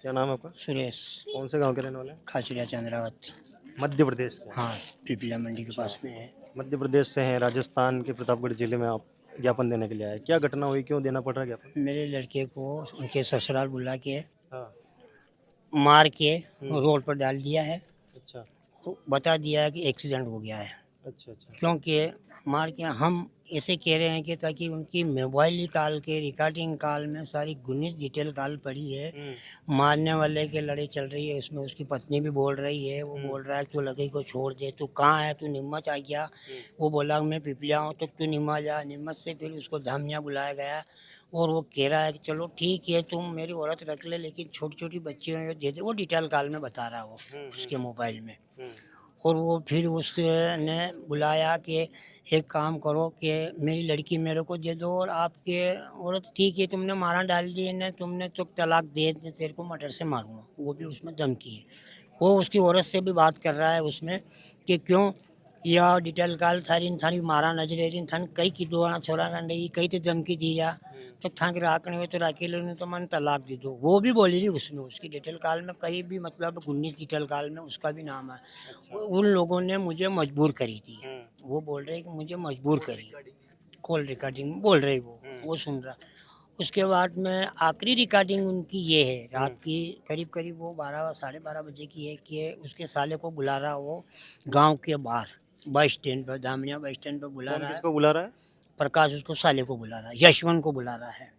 क्या नाम है आपका? सुरेश। कौन से गांव के रहने वाले हैं? खाचरिया चंद्रावत। मध्य प्रदेश के। हाँ, पिपलिया मंडी के पास में है। मध्य प्रदेश से हैं, राजस्थान के प्रतापगढ़ जिले में आप ज्ञापन देने के लिए आए। क्या घटना हुई, क्यों देना पड़ रहा है ज्ञापन? मेरे लड़के को उनके ससुराल बुला के हाँ। मार के हम्म। रोड पर डाल दिया है। अच्छा वो बता दिया है कि एक्सीडेंट हो गया है। अच्छा अच्छा। क्योंकि मार के हम ऐसे कह रहे हैं कि ताकि उनकी मोबाइल कॉल के रिकॉर्डिंग कॉल में सारी गुनित डिटेल कॉल पड़ी है। मारने वाले के लड़ाई चल रही है, उसमें उसकी पत्नी भी बोल रही है। वो बोल रहा है तू लगे को छोड़ दे, तू कहाँ है, तू नीमच आ गया। वो बोला मैं पिपलिया हूँ, तो तू नीमच जा। नीमच से फिर उसको धामिया बुलाया गया और वो कह रहा है कि चलो ठीक है तुम मेरी औरत रख ले, लेकिन छोटी छोटी बच्चियों को दे दे। वो डिटेल कॉल में बता रहा है वो उसके मोबाइल में। और वो फिर उसने बुलाया कि एक काम करो कि मेरी लड़की मेरे को दे दो, और आपके औरत ठीक है तुमने मारा डाल दी ना, तुमने तो तलाक दे दे, तेरे को मर्डर से मारूंगा। वो भी उसमें धमकी है। वो उसकी औरत से भी बात कर रहा है उसमें कि क्यों या डिटेल कॉल थारी थारी मारा नजर थान कई की दो छोरा कर रही कई तो धमकी दी जा, तो थाक राखने हुए तो राखी लो, तो मैंने तलाक दे दो। वो भी बोली रही उसमें, उसकी डिटेल कॉल में कहीं भी मतलब 19 डिटेल कॉल में उसका भी नाम है। उन लोगों ने मुझे मजबूर करी थी। वो बोल रहे कि मुझे मजबूर करी, कॉल रिकॉर्डिंग बोल रहे वो सुन रहा। उसके बाद में आखिरी रिकॉर्डिंग उनकी ये है, रात की करीब करीब वो 12 साढ़े 12 बजे की है कि उसके साले को बुला रहा वो गांव के बाहर बस स्टैंड पर, दामनिया बस स्टैंड पर बुला कौन रहा है। किसको बुला रहा है? प्रकाश उसको साले को बुला रहा है, यशवंत को बुला रहा है।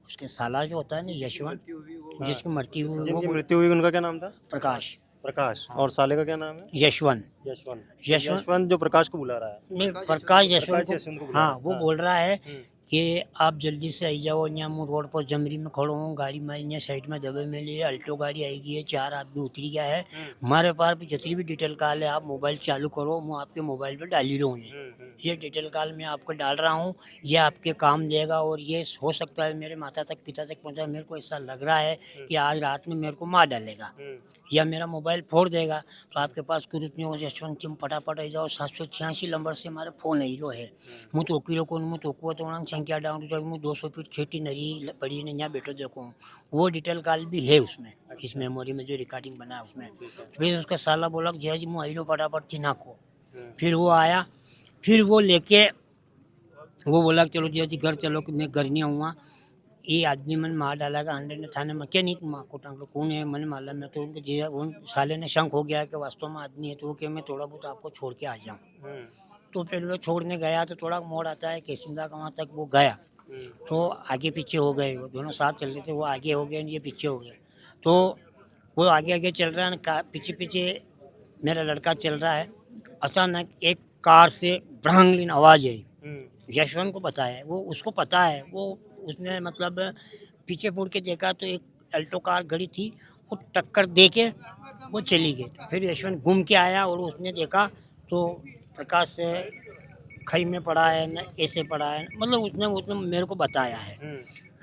उसके साला जो होता है ना यशवंत, जिसकी मृत्यु हुई जिनकी वो मृत्यु हुई उनका क्या नाम था? प्रकाश। प्रकाश। और साले का क्या नाम है? यशवंत। यशवंत। यशवंत यशवंत जो प्रकाश को बुला रहा है। नहीं, प्रकाश प्रकाश यशवंत को बुला हाँ रहा है। वो बोल रहा है कि आप जल्दी से आई जाओ, यहाँ मैं रोड पर जमरी में खड़ो हूँ, गाड़ी मारी यहाँ साइड में दबे में लिए अल्टो गाड़ी आएगी है, 4 आदमी उतरी गया है। हमारे पास भी जितनी भी डिटेल कॉल है आप मोबाइल चालू करो, मैं आपके मोबाइल पे डाल ही रहा हूँ। ये डिटेल कॉल मैं आपको डाल रहा हूँ, ये आपके काम देगा, और ये हो सकता है मेरे माता तक पिता तक पहुँचा। मेरे को ऐसा लग रहा है कि आज रात में मेरे को मार डालेगा या मेरा मोबाइल फोड़ देगा। तो आपके पास कुछ नहीं हो, यशवंत तुम फटाफट आ जाओ। 786 नंबर से हमारे फ़ोन हीरो है। હું તો ઓકીલો કોણ હું તો को तो संख्या डाउन तो मैं 200 फीट छेटी नरी पड़ी ने यहाँ बैठो देखो। वो डिटेल कॉल भी है उसमें, इस मेमोरी में जो रिकॉर्डिंग बना है उसमें। फिर उसका साला बोला कि जय जी मुँह हीरो फटाफट थी नाको। फिर वो आया, फिर वो लेके वो बोला कि चलो जय जी घर चलो, कि मैं घर नहीं आऊँगा। ये आदमी मन मार डालेगा हंड्रेड ने थाने में, क्या नहीं माँ को टांग लो कौन है मन मालूम। मैं तो उनके जे उन साले ने शंक हो गया कि वास्तव में आदमी है, तो वो क्या मैं थोड़ा बहुत आपको छोड़ के आ जाऊँ। तो फिर वो छोड़ने गया तो थोड़ा मोड़ आता है केसिंदा का, वहाँ तक वो गया तो आगे पीछे हो गए। वो दोनों साथ चल रहे थे, वो आगे हो गए ये पीछे हो गए। तो वो आगे आगे चल रहा है, पीछे पीछे मेरा लड़का चल रहा है। अचानक एक कार से भड़ांगलीन आवाज़ आई। यशवंत को पता है, वो उसको पता है, वो उसने मतलब पीछे मुड़ के देखा तो एक अल्टो कार खड़ी थी, वो टक्कर दे के वो चली गई। तो फिर यशवंत घूम के आया और उसने देखा तो प्रकाश से खई में पड़ा है न ऐसे पड़ा है, मतलब उसने उसने मेरे को बताया है।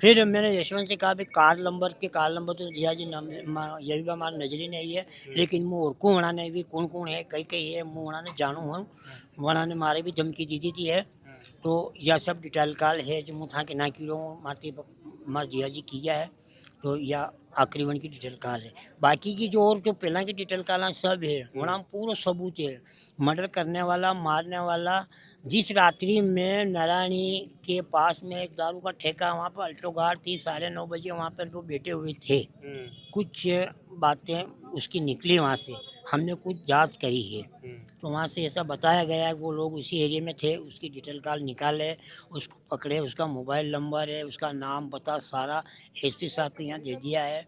फिर मैंने यशवंत से कहा भाई कार नंबर तो दिया जी, यही भी हमारा नजरी नहीं है, लेकिन मुँह और को होना नहीं भी कौन कौन है कहीं कहीं है, मुँह होना ने जानू हूँ वना ने मारे भी धमकी दी थी है। तो यह सब डिटेल कॉल है जो मुँह था कि ना किलो मारती मार जिया जी किया है। तो यह आखिरी वन की डिटेल कॉल है। बाकी की जो और जो पहला की डिटेल कॉल है सब है, वहाँ पूरा सबूत है। मर्डर करने वाला मारने वाला जिस रात्रि में नारायणी के पास में एक दारू का ठेका, वहाँ पर अल्टो गार्ड थी, 9:30 बजे वहाँ पर वो बैठे हुए थे। कुछ बातें उसकी निकली वहाँ से, हमने कुछ जांच करी है। तो वहाँ से ऐसा बताया गया है वो लोग उसी एरिया में थे, उसकी डिटेल कॉल निकाले, उसको पकड़े, उसका मोबाइल नंबर है, उसका नाम पता सारा एसपी साहब को यहाँ दे दिया है।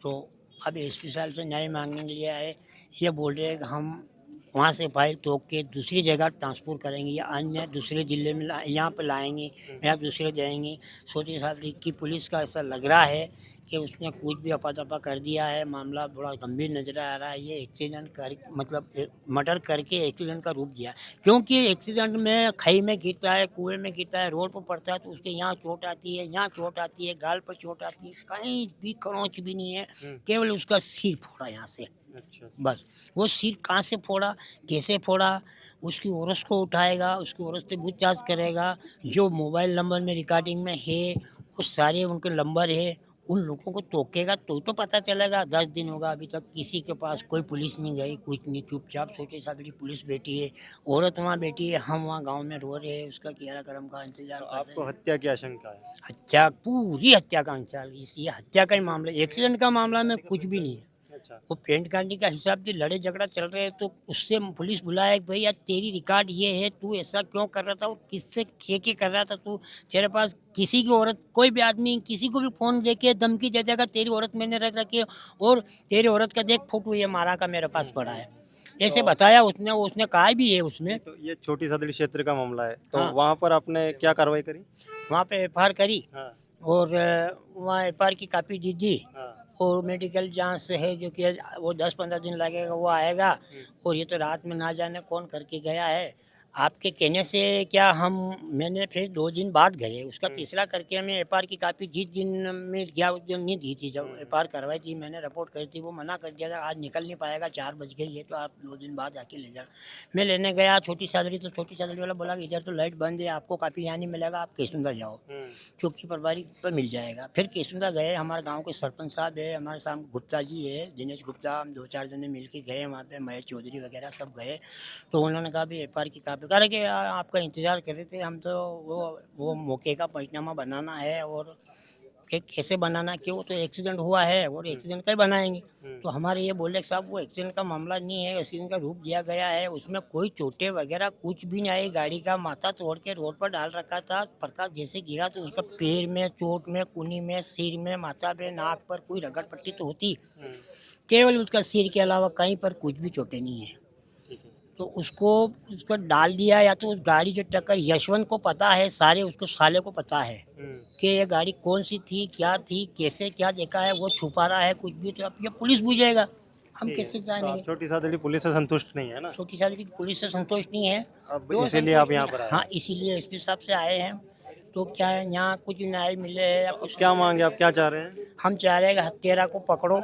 तो अब एसपी साहब से न्याय मांगने के लिए आए। ये बोल रहे हैं कि हम वहाँ से फाइल तोड़ के दूसरी जगह ट्रांसफर करेंगे या अन्य दूसरे ज़िले में यहाँ पर लाएंगे या दूसरे जाएंगे। सोचिए साहब की पुलिस का ऐसा लग रहा है कि उसने कुछ भी अफा कर दिया है। मामला बड़ा गंभीर नजर आ रहा है। ये एक्सीडेंट कर मतलब मर्डर करके एक्सीडेंट का रूप दिया, क्योंकि एक्सीडेंट में खई में गिरता है, कुएं में गिरता है, रोड पर पड़ता है तो उसके यहाँ चोट आती है, यहाँ चोट आती है, गाल पर चोट आती है, कहीं भी खरोंच भी नहीं है, केवल उसका सिर फोड़ा यहाँ से। बस वो सिर कहाँ से फोड़ा, कैसे फोड़ा, उसकी औरत को उठाएगा, उसकी औरत से पूछताछ करेगा। जो मोबाइल नंबर में रिकॉर्डिंग में है वो सारे उनके नंबर है, उन लोगों को टोकेगा तो पता चलेगा। 10 दिन होगा अभी तक किसी के पास कोई पुलिस नहीं गई, कुछ नहीं, चुपचाप छोटी साकड़ी पुलिस बैठी है, औरत वहाँ बैठी है, हम वहाँ गांव में रो रहे हैं, उसका किया कर्म का इंतजार तो कर रहे आपको हैं। हत्या की आशंका है? हत्या, पूरी हत्या का इंतजार, ये हत्या का ही मामला, एक्सीडेंट का मामला में कुछ भी नहीं है। अच्छा। वो पेंट काटने का हिसाब से लड़े झगड़ा चल रहे हैं तो उससे पुलिस बुलाया कि भैया तेरी रिकॉर्ड ये है, तू ऐसा क्यों कर रहा था और किससे के कर रहा था तू, तेरे पास किसी की औरत, कोई भी आदमी किसी को भी फोन दे के धमकी दे देगा तेरी औरत मैंने रख रखी है और तेरी औरत का देख फोटो ये मारा का मेरे पास पड़ा है, ऐसे बताया उसने। उसने कहा भी है उसमें। तो ये छोटी सदड़ी क्षेत्र का मामला है, तो हाँ, वहाँ पर आपने क्या कार्रवाई करी? वहाँ पे एफआईआर करी हाँ। और वहाँ एफआईआर की कापी दे दी हाँ। और मेडिकल जांच से है जो कि वो 10-15 दिन लगेगा, वो आएगा। और ये तो रात में ना जाने कौन करके गया है, आपके कहने से क्या हम, मैंने फिर 2 दिन बाद गए, उसका तीसरा करके हमें एफआईआर की कापी जिस दिन में गया उस दिन नहीं दी थी, जब एफआईआर करवाई थी मैंने, रिपोर्ट करी थी, वो मना कर दिया था आज निकल नहीं पाएगा, 4 बज गई है तो आप 2 दिन बाद आके ले जाना। मैं लेने गया छोटी सादड़ी, तो छोटी सादड़ी वाला बोला कि इधर तो लाइट बंद है, आपको कापी यहाँ नहीं मिलेगा, आप केसुंदा जाओ, चौकी प्रभारी पर मिल जाएगा। फिर केसुंदा गए, हमारे गांव के सरपंच साहब है, हमारे सामने गुप्ता जी है, दिनेश गुप्ता, हम 2-4 जने मिल के गए वहाँ पे, महेश चौधरी वगैरह सब गए। तो उन्होंने कहा भी एफआईआर की कापी कह रहे कि आपका इंतज़ार कर रहे थे हम, तो वो मौके का पंचनामा बनाना है और कि कैसे बनाना, कि वो तो एक्सीडेंट हुआ है और एक्सीडेंट का ही बनाएंगे। तो हमारे ये बोले कि साहब वो एक्सीडेंट का मामला नहीं है, एक्सीडेंट का रूप दिया गया है, उसमें कोई चोटें वगैरह कुछ भी नहीं आई, गाड़ी का माथा तोड़ के रोड पर डाल रखा था, प्रकाश जैसे गिरा तो उसका पैर में चोट में, कुनी में, सिर में, माथा पे, नाक पर कोई रगड़ पट्टी तो होती, केवल उसका सिर के अलावा कहीं पर कुछ भी चोटें नहीं है। तो उसको डाल दिया, या तो उस गाड़ी जो टक्कर, यशवंत को पता है सारे, उसको साले को पता है कि ये गाड़ी कौन सी थी, क्या थी, कैसे क्या देखा है, वो छुपा रहा है कुछ भी, तो अब ये पुलिस बुझेगा, हम कैसे तो जानेंगे। आप छोटी सदड़ी पुलिस से संतुष्ट नहीं है ना? छोटी साल की पुलिस से संतोष नहीं है, अब क्यों इसीलिए संतोष आप यहाँ नहीं पर है? आए हाँ, हैं। इसीलिए एसपी साहब से आए हैं। तो क्या है, यहाँ कुछ न्याय मिले है या कुछ, क्या मांगे, आप क्या चाह रहे हैं? हम चाह रहे हैं कि हत्यारा को पकड़ो,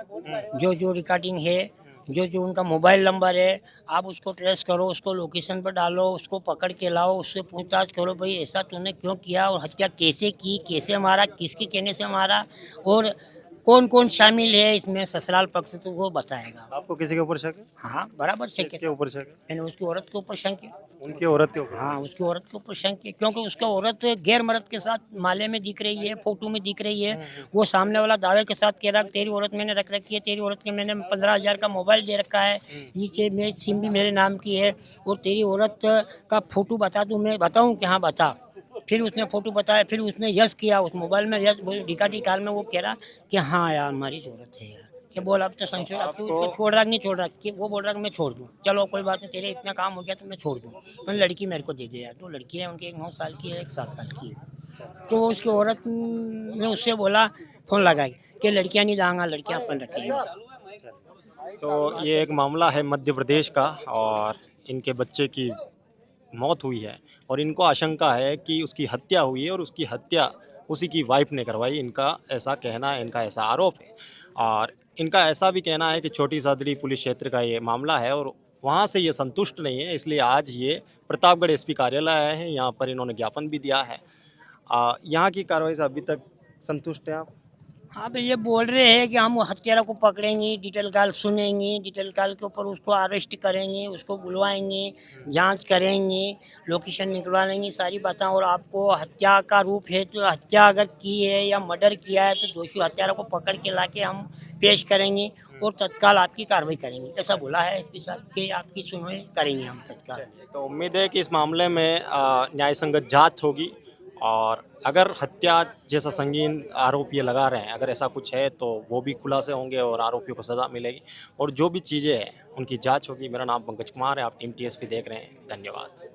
जो जो रिकॉर्डिंग है, जो जो उनका मोबाइल नंबर है, आप उसको ट्रेस करो, उसको लोकेशन पर डालो, उसको पकड़ के लाओ, उससे पूछताछ करो भाई ऐसा तूने क्यों किया और हत्या कैसे की, कैसे मारा, किसके कहने से मारा और कौन कौन शामिल है इसमें, ससुराल पक्ष से तो वो बताएगा। आपको किसी के ऊपर शक है? हाँ, बराबर शक किसके है, ऊपर शक है? मैंने उसकी औरत के ऊपर शक है। उनकी औरत के ऊपर? हाँ, उसकी औरत के ऊपर शक है, क्योंकि उसका औरत गैर मर्द के साथ माले में दिख रही है, फोटो में दिख रही है। वो सामने वाला दावे के साथ कह रहा है तेरी औरत मैंने रख रखी है, तेरी औरत के मैंने 15,000 का मोबाइल दे रखा है, ये मेरी सिम भी मेरे नाम की है, और तेरी औरत का फोटो बता दूँ, मैं बताऊँ कि हाँ बता। फिर उसने फोटो बताया, फिर उसने यस किया, उस मोबाइल में यस, डिकाटी काल में वो कह रहा कि हाँ यार हमारी जरूरत है यार, कि बोल अब तो संशय, अब तो उसको छोड़ रहा कि नहीं छोड़ रहा, कि वो बोल रहा कि मैं छोड़ दूँ, चलो कोई बात नहीं, तेरे इतना काम हो गया तो मैं छोड़ दूँ, मैंने लड़की मेरे को दे दे यार। 2 लड़की है उनकी, एक 9 साल की है, एक 7 साल की है। तो वो उसकी औरत ने उससे बोला, फोन लगाई कि लड़कियां नहीं जाऊंगा, लड़कियां अपन रखेंगे। तो ये एक मामला है मध्य प्रदेश का, और इनके बच्चे की मौत हुई है और इनको आशंका है कि उसकी हत्या हुई है और उसकी हत्या उसी की वाइफ ने करवाई, इनका ऐसा कहना है, इनका ऐसा आरोप है। और इनका ऐसा भी कहना है कि छोटी सादड़ी पुलिस क्षेत्र का ये मामला है और वहाँ से ये संतुष्ट नहीं है, इसलिए आज ये प्रतापगढ़ एसपी कार्यालय आए हैं। यहाँ पर इन्होंने ज्ञापन भी दिया है। यहाँ की कार्रवाई से अभी तक संतुष्ट हैं आप? हाँ भाई, ये बोल रहे हैं कि हम हत्यारा को पकड़ेंगे, डिटेल कॉल सुनेंगे, डिटेल कॉल के ऊपर उसको अरेस्ट करेंगे, उसको बुलवाएंगे, जांच करेंगे, लोकेशन निकलवा लेंगे, सारी बातें, और आपको हत्या का रूप है तो हत्या अगर की है या मर्डर किया है तो दोषी हत्यारा को पकड़ के लाके हम पेश करेंगे और तत्काल आपकी कार्रवाई करेंगे, ऐसा बोला है एसपी साहब कि आपकी सुनवाई करेंगे हम तत्काल। तो उम्मीद है कि इस मामले में न्याय संगत जांच होगी, और अगर हत्या जैसा संगीन आरोप ये लगा रहे हैं, अगर ऐसा कुछ है तो वो भी खुलासे होंगे और आरोपियों को सज़ा मिलेगी, और जो भी चीज़ें हैं उनकी जांच होगी। मेरा नाम पंकज कुमार है, आप टीम टीएसपी देख रहे हैं। धन्यवाद।